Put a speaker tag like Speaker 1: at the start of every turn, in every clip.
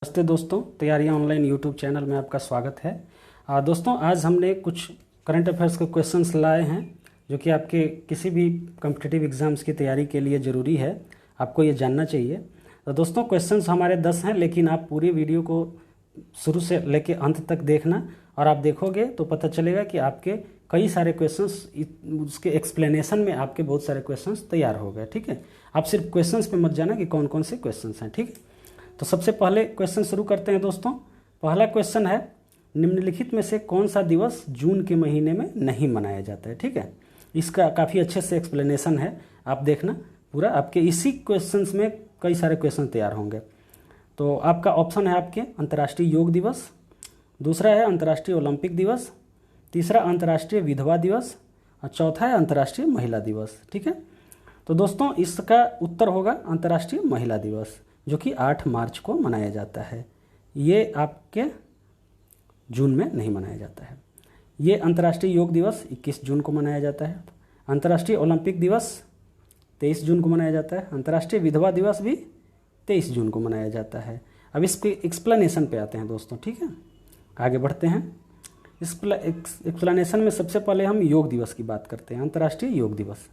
Speaker 1: नमस्ते दोस्तों, तैयारियां ऑनलाइन यूट्यूब चैनल में आपका स्वागत है। दोस्तों, आज हमने कुछ करंट अफेयर्स के क्वेश्चंस लाए हैं जो कि आपके किसी भी कॉम्पिटिटिव एग्जाम्स की तैयारी के लिए ज़रूरी है, आपको ये जानना चाहिए। तो दोस्तों, क्वेश्चंस हमारे 10 हैं, लेकिन आप पूरी वीडियो को शुरू से लेकर अंत तक देखना, और आप देखोगे तो पता चलेगा कि आपके कई सारे क्वेश्चंस, उसके एक्सप्लेनेशन में आपके बहुत सारे क्वेश्चंस तैयार हो गए। ठीक है, आप सिर्फ क्वेश्चंस पे मत जाना कि कौन कौन से क्वेश्चंस हैं। ठीक है, तो सबसे पहले क्वेश्चन शुरू करते हैं दोस्तों। पहला क्वेश्चन है, निम्नलिखित में से कौन सा दिवस जून के महीने में नहीं मनाया जाता है। ठीक है, इसका काफ़ी अच्छे से एक्सप्लेनेशन है, आप देखना पूरा। आपके इसी क्वेश्चंस में कई सारे क्वेश्चन तैयार होंगे। तो आपका ऑप्शन है आपके अंतर्राष्ट्रीय योग दिवस, दूसरा है अंतर्राष्ट्रीय ओलंपिक दिवस, तीसरा अंतर्राष्ट्रीय विधवा दिवस, और चौथा है अंतर्राष्ट्रीय महिला दिवस। ठीक है, तो दोस्तों इसका उत्तर होगा अंतर्राष्ट्रीय महिला दिवस, जो कि 8 मार्च को मनाया जाता है। ये आपके जून में नहीं मनाया जाता है। ये अंतर्राष्ट्रीय योग दिवस 21 जून को मनाया जाता है। अंतर्राष्ट्रीय ओलंपिक दिवस 23 जून को मनाया जाता है। अंतर्राष्ट्रीय विधवा दिवस भी 23 जून को मनाया जाता है। अब इसके एक्सप्लेनेशन पे आते हैं दोस्तों। ठीक है, आगे बढ़ते हैं। एक्सप्लेनेशन में सबसे पहले हम योग दिवस की बात करते हैं। अंतर्राष्ट्रीय योग दिवस,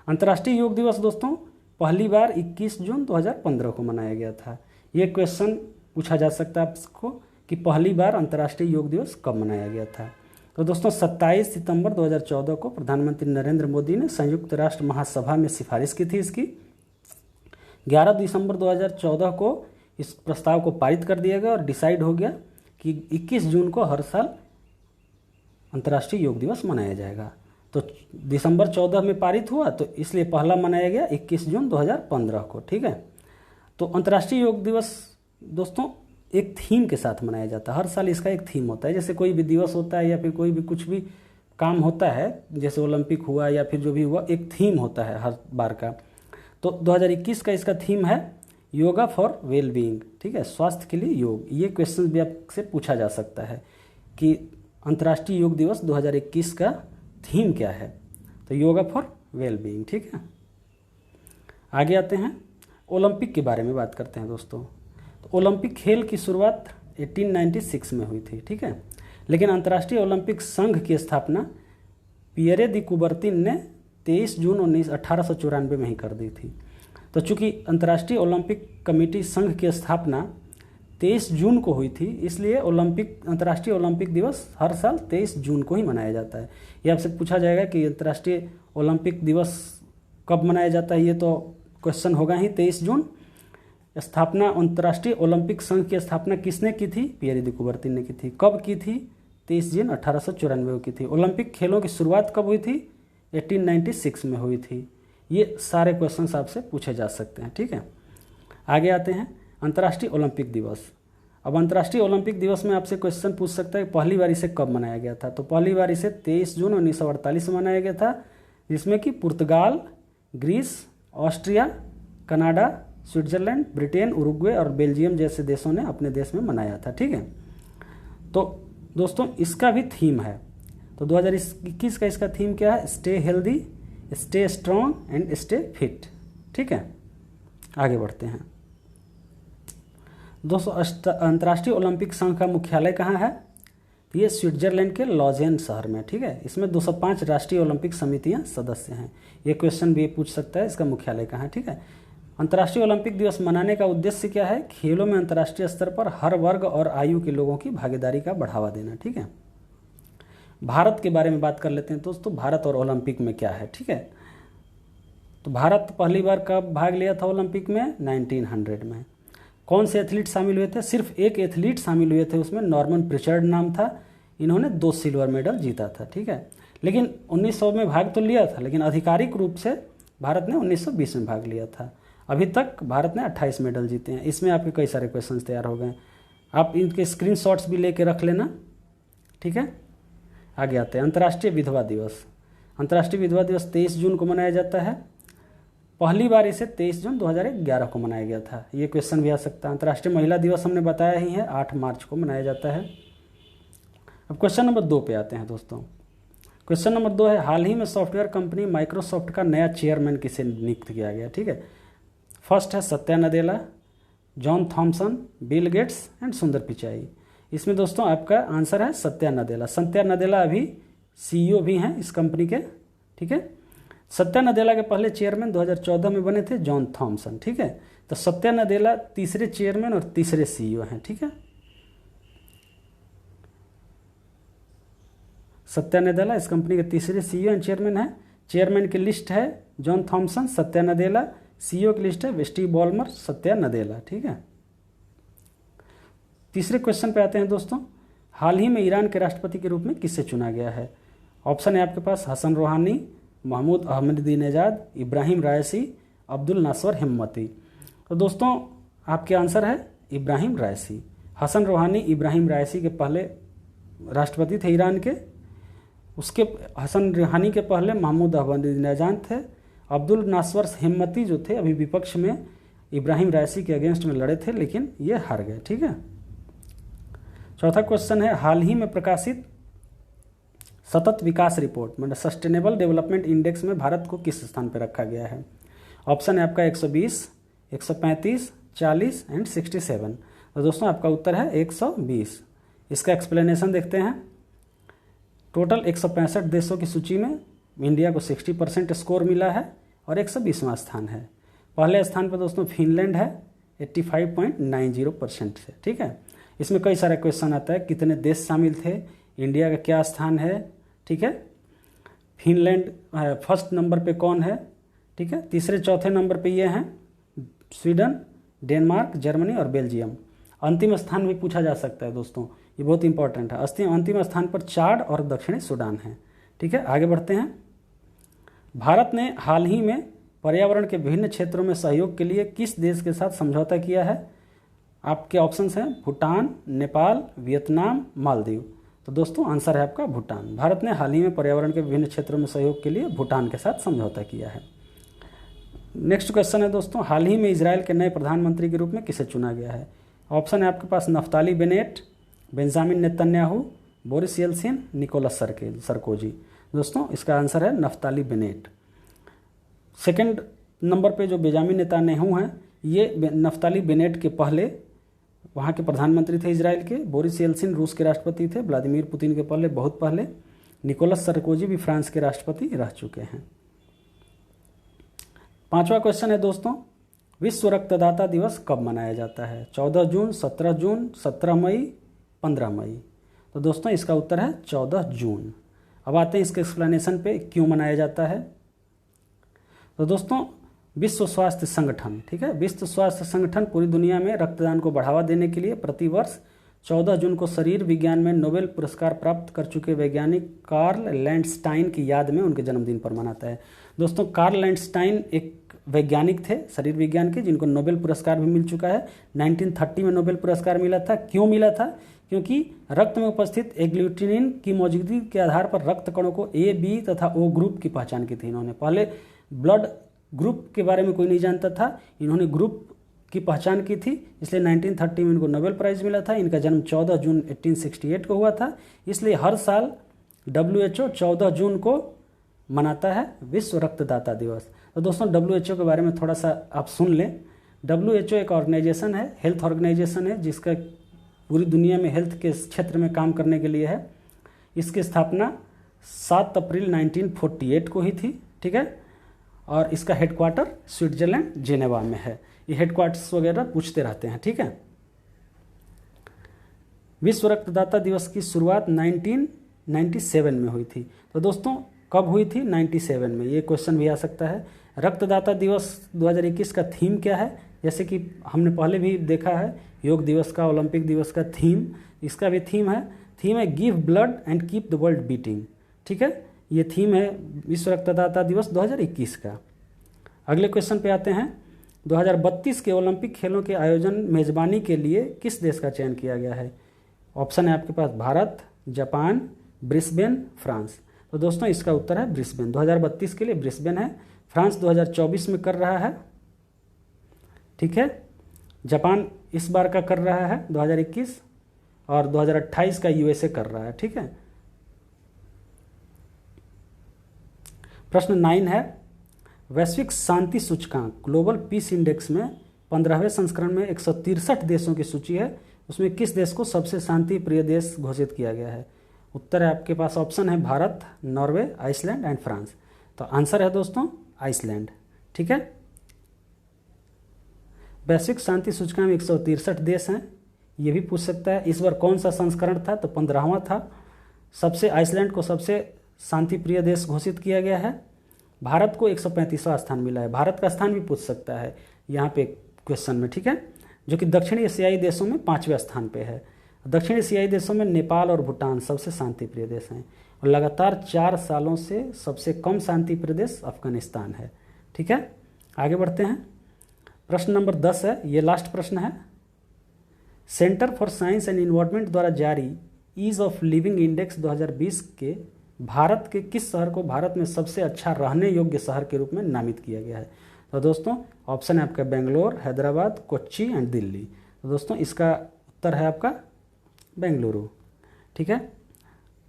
Speaker 1: अंतर्राष्ट्रीय योग दिवस दोस्तों पहली बार 21 जून 2015 को मनाया गया था। ये क्वेश्चन पूछा जा सकता है आपको कि पहली बार अंतर्राष्ट्रीय योग दिवस कब मनाया गया था। तो दोस्तों 27 सितंबर 2014 को प्रधानमंत्री नरेंद्र मोदी ने संयुक्त राष्ट्र महासभा में सिफारिश की थी इसकी। 11 दिसंबर 2014 को इस प्रस्ताव को पारित कर दिया गया और डिसाइड हो गया कि 21 जून को हर साल अंतर्राष्ट्रीय योग दिवस मनाया जाएगा। तो दिसंबर 14 में पारित हुआ, तो इसलिए पहला मनाया गया 21 जून 2015 को। ठीक है, तो अंतर्राष्ट्रीय योग दिवस दोस्तों एक थीम के साथ मनाया जाता है। हर साल इसका एक थीम होता है। जैसे कोई भी दिवस होता है या फिर कोई भी कुछ भी काम होता है, जैसे ओलंपिक हुआ या फिर जो भी हुआ, एक थीम होता है हर बार का। तो 2021 का इसका थीम है योगा फॉर वेल बीइंग। ठीक है, स्वास्थ्य के लिए योग। ये क्वेश्चन भी आपसे पूछा जा सकता है कि अंतर्राष्ट्रीय योग दिवस 2021 का थीम क्या है। तो योगा फॉर वेल बीइंग। ठीक है, आगे आते हैं, ओलंपिक के बारे में बात करते हैं दोस्तों। तो ओलंपिक खेल की शुरुआत 1896 में हुई थी। ठीक है, लेकिन अंतर्राष्ट्रीय ओलंपिक संघ की स्थापना पियरे दी कुबर्तिन ने 23 जून 1894 में ही कर दी थी। तो चूंकि अंतर्राष्ट्रीय ओलंपिक कमेटी संघ की स्थापना 23 जून को हुई थी, इसलिए अंतर्राष्ट्रीय ओलंपिक दिवस हर साल 23 जून को ही मनाया जाता है। ये आपसे पूछा जाएगा कि अंतर्राष्ट्रीय ओलंपिक दिवस कब मनाया जाता है, ये तो क्वेश्चन होगा ही। 23 जून स्थापना, अंतर्राष्ट्रीय ओलंपिक संघ की स्थापना किसने की थी? पियरे दी कुबर्तिन ने की थी। कब की थी? 23 जून 1894 की थी। ओलंपिक खेलों की शुरुआत कब हुई थी? 1896 में हुई थी। ये सारे क्वेश्चन आपसे पूछे जा सकते हैं। ठीक है, आगे आते हैं, अंतर्राष्ट्रीय ओलंपिक दिवस। अब अंतर्राष्ट्रीय ओलंपिक दिवस में आपसे क्वेश्चन पूछ सकता है पहली बार इसे कब मनाया गया था। तो पहली बार इसे 23 जून 1948 में मनाया गया था, जिसमें कि पुर्तगाल, Greece, Austria, Canada, Switzerland, Britain, Uruguay और बेल्जियम जैसे देशों ने अपने देश में मनाया था। ठीक है, तो दोस्तों इसका भी थीम है। तो 2021 का इसका थीम क्या है? Stay healthy, stay strong and stay fit. ठीक है, आगे बढ़ते हैं दोस्तों। अंतर्राष्ट्रीय ओलंपिक संघ का मुख्यालय कहाँ है? ये स्विट्जरलैंड के लॉजेन शहर में। ठीक है, इसमें 205 राष्ट्रीय ओलंपिक समितियां सदस्य हैं। ये क्वेश्चन भी पूछ सकता है, इसका मुख्यालय कहाँ है। ठीक है, अंतर्राष्ट्रीय ओलंपिक दिवस मनाने का उद्देश्य क्या है? खेलों में अंतर्राष्ट्रीय स्तर पर हर वर्ग और आयु के लोगों की भागीदारी का बढ़ावा देना। ठीक है, भारत के बारे में बात कर लेते हैं दोस्तों। भारत और ओलंपिक में क्या है? ठीक है, तो भारत पहली बार कब भाग लिया था ओलंपिक में? 1900 में। कौन से एथलीट शामिल हुए थे? सिर्फ एक एथलीट शामिल हुए थे, उसमें नॉर्मन प्रिचर्ड नाम था। इन्होंने 2 सिल्वर मेडल जीता था। ठीक है, लेकिन 1900 में भाग तो लिया था, लेकिन आधिकारिक रूप से भारत ने 1920 में भाग लिया था। अभी तक भारत ने 28 मेडल जीते हैं। इसमें आपके कई सारे क्वेश्चन तैयार हो गए, आप इनके स्क्रीनशॉट्स भी लेके रख लेना। ठीक है, आगे आते हैं, अंतर्राष्ट्रीय विधवा दिवस। अंतर्राष्ट्रीय विधवा दिवस 23 जून को मनाया जाता है। पहली बार इसे 23 जून 2011 को मनाया गया था। ये क्वेश्चन भी आ सकता है। अंतर्राष्ट्रीय महिला दिवस हमने बताया ही है, 8 मार्च को मनाया जाता है। अब क्वेश्चन नंबर 2 पे आते हैं दोस्तों। क्वेश्चन नंबर 2 है, हाल ही में सॉफ्टवेयर कंपनी माइक्रोसॉफ्ट का नया चेयरमैन किसे नियुक्त किया गया? ठीक है, फर्स्ट है Satya Nadella, John Thomson, Bill Gates and Sundar Pichai. इसमें दोस्तों आपका आंसर है सत्या नदेला। सत्या नदेला अभी सीईओ भी हैं इस कंपनी के, ठीक है। सत्या नदेला के पहले चेयरमैन 2014 में बने थे जॉन थॉमसन, ठीक है। तो सत्या नदेला तीसरे चेयरमैन और तीसरे सीईओ हैं, ठीक है। सत्या नदेला इस कंपनी के तीसरे सीईओ एंड चेयरमैन है। चेयरमैन की लिस्ट है जॉन थॉमसन, सत्या नदेला। सीईओ की लिस्ट है स्टीव बॉलमर, सत्या नदेला, ठीक है। तीसरे क्वेश्चन पे आते हैं दोस्तों। हाल ही में ईरान के राष्ट्रपति के रूप में किसे चुना गया है? ऑप्शन है आपके पास हसन रूहानी, महमूद अहमदीनेजाद, इब्राहिम रायसी, अब्दुल नासर हिम्मती। तो दोस्तों आपके आंसर है इब्राहिम रायसी। हसन रूहानी इब्राहिम रायसी के पहले राष्ट्रपति थे ईरान के। उसके हसन रूहानी के पहले महमूद अहमदीनेजाद थे। अब्दुल नासर हिम्मती जो थे अभी विपक्ष में इब्राहिम रायसी के अगेंस्ट में लड़े थे, लेकिन ये हार गए, ठीक है। चौथा क्वेश्चन है हाल ही में प्रकाशित सतत विकास रिपोर्ट मतलब सस्टेनेबल डेवलपमेंट इंडेक्स में भारत को किस स्थान पर रखा गया है? ऑप्शन है आपका 120, 135, 40 एंड 67। तो दोस्तों आपका उत्तर है 120। इसका एक्सप्लेनेशन देखते हैं। टोटल 165 देशों की सूची में इंडिया को 60% स्कोर मिला है और 120वां स्थान है। पहले स्थान पर दोस्तों फिनलैंड है 85.90% से, ठीक है। इसमें कई सारे क्वेश्चन आता है, कितने देश शामिल थे, इंडिया का क्या स्थान है, ठीक है। फिनलैंड फर्स्ट नंबर पे कौन है, ठीक है। तीसरे चौथे नंबर पे ये हैं स्वीडन, डेनमार्क, जर्मनी और बेल्जियम। अंतिम स्थान भी पूछा जा सकता है दोस्तों, ये बहुत इंपॉर्टेंट है। अंतिम स्थान पर चाड और दक्षिणी सूडान है, ठीक है। आगे बढ़ते हैं। भारत ने हाल ही में पर्यावरण के विभिन्न क्षेत्रों में सहयोग के लिए किस देश के साथ समझौता किया है? आपके ऑप्शंस हैं भूटान, नेपाल, वियतनाम, मालदीव। तो दोस्तों आंसर है आपका भूटान। भारत ने हाल ही में पर्यावरण के विभिन्न क्षेत्रों में सहयोग के लिए भूटान के साथ समझौता किया है। नेक्स्ट क्वेश्चन है दोस्तों, हाल ही में इजराइल के नए प्रधानमंत्री के रूप में किसे चुना गया है? ऑप्शन है आपके पास Naftali Bennett, Benjamin Netanyahu, Boris Yeltsin, Nicolas Sarkozy. दोस्तों इसका आंसर है नफ्ताली बेनेट। सेकंड नंबर पे जो बेंजामिन नेतन्याहू हैं, ये नफ्ताली बेनेट के पहले वहाँ के प्रधानमंत्री थे इजराइल के। बोरिस येल्सिन रूस के राष्ट्रपति थे, व्लादिमीर पुतिन के पहले, बहुत पहले। निकोलस सरकोजी भी फ्रांस के राष्ट्रपति रह चुके हैं। पांचवा क्वेश्चन है दोस्तों, विश्व रक्तदाता दिवस कब मनाया जाता है? 14 जून, 17 जून, 17 मई, 15 मई। तो दोस्तों इसका उत्तर है 14 जून। अब आते हैं इसके एक्सप्लेनेशन पे, क्यों मनाया जाता है। तो दोस्तों विश्व स्वास्थ्य संगठन, ठीक है, विश्व स्वास्थ्य संगठन पूरी दुनिया में रक्तदान को बढ़ावा देने के लिए प्रतिवर्ष 14 जून को शरीर विज्ञान में नोबेल पुरस्कार प्राप्त कर चुके वैज्ञानिक कार्ल लैंडस्टाइन की याद में उनके जन्मदिन पर मनाता है। दोस्तों कार्ल लैंडस्टाइन एक वैज्ञानिक थे शरीर विज्ञान के, जिनको नोबेल पुरस्कार भी मिल चुका है। 1930 में नोबेल पुरस्कार मिला था। क्यों मिला था? क्योंकि रक्त में उपस्थित एग्लूटिनिन की मौजूदगी के आधार पर रक्त कणों को ए, बी तथा ओ ग्रुप की पहचान की थी इन्होंने। पहले ब्लड ग्रुप के बारे में कोई नहीं जानता था, इन्होंने ग्रुप की पहचान की थी, इसलिए 1930 में इनको नोबेल प्राइज़ मिला था। इनका जन्म 14 जून 1868 को हुआ था, इसलिए हर साल WHO 14 जून को मनाता है विश्व रक्तदाता दिवस। तो दोस्तों WHO के बारे में थोड़ा सा आप सुन लें। WHO एक ऑर्गेनाइजेशन है, हेल्थ ऑर्गेनाइजेशन है, जिसका पूरी दुनिया में हेल्थ के क्षेत्र में काम करने के लिए है। इसकी स्थापना 7 अप्रैल 1948 को ही थी, ठीक है। और इसका हेडक्वार्टर स्विट्जरलैंड जेनेवा में है। ये हेडक्वार्टर्स वगैरह पूछते रहते हैं, ठीक है। विश्व रक्तदाता दिवस की शुरुआत 1997 में हुई थी। तो दोस्तों कब हुई थी? 97 में। ये क्वेश्चन भी आ सकता है। रक्तदाता दिवस 2021 का थीम क्या है? जैसे कि हमने पहले भी देखा है योग दिवस का, ओलंपिक दिवस का थीम, इसका भी थीम है give blood and keep the world beating, ठीक है। ये थीम है विश्व रक्तदाता दिवस 2021 का। अगले क्वेश्चन पे आते हैं। 2032 के ओलंपिक खेलों के आयोजन मेजबानी के लिए किस देश का चयन किया गया है? ऑप्शन है आपके पास भारत, जापान, ब्रिस्बेन, फ्रांस। तो दोस्तों इसका उत्तर है ब्रिस्बेन। 2032 के लिए ब्रिस्बेन है। फ्रांस 2024 में कर रहा है, ठीक है। जापान इस बार का कर रहा है 2021, और 2028 का USA कर रहा है, ठीक है। प्रश्न 9 है, वैश्विक शांति सूचकांक ग्लोबल पीस इंडेक्स में 15वें संस्करण में 163 देशों की सूची है, उसमें किस देश को सबसे शांति प्रिय देश घोषित किया गया है? उत्तर है आपके पास ऑप्शन है Bharat, Norway, Iceland and France. तो आंसर है दोस्तों आइसलैंड। ठीक है। वैश्विक शांति सूचकांक में 163 देश हैं, ये भी पूछ सकता है। इस बार कौन सा संस्करण था? तो 15वां था। सबसे आइसलैंड को सबसे शांति प्रिय देश घोषित किया गया है। भारत को 135वां स्थान मिला है। भारत का स्थान भी पूछ सकता है यहाँ पे क्वेश्चन में। ठीक है, जो कि दक्षिण एशियाई देशों में 5वें स्थान पे है। दक्षिण एशियाई देशों में नेपाल और भूटान सबसे शांति प्रिय देश हैं, और लगातार 4 सालों से सबसे कम शांति प्रिय देश अफगानिस्तान है। ठीक है, आगे बढ़ते हैं। प्रश्न नंबर 10 है, ये लास्ट प्रश्न है। Centre for science and environment द्वारा जारी ईज ऑफ लिविंग इंडेक्स 2020 के भारत के किस शहर को भारत में सबसे अच्छा रहने योग्य शहर के रूप में नामित किया गया है? तो दोस्तों ऑप्शन है आपका बेंगलोर, हैदराबाद, कोच्चि एंड दिल्ली। तो दोस्तों इसका उत्तर है आपका बेंगलुरु। ठीक है,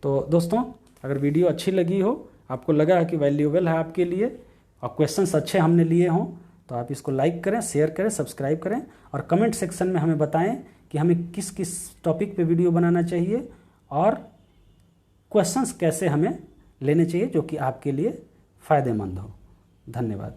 Speaker 1: तो दोस्तों अगर वीडियो अच्छी लगी हो, आपको लगा है कि वैल्यूएबल है आपके लिए और क्वेश्चंस अच्छे हमने लिए हों, तो आप इसको लाइक करें, शेयर करें, सब्सक्राइब करें और कमेंट सेक्शन में हमें बताएं कि हमें किस किस टॉपिक पे वीडियो बनाना चाहिए और क्वेश्चंस कैसे हमें लेने चाहिए जो कि आपके लिए फ़ायदेमंद हो। धन्यवाद।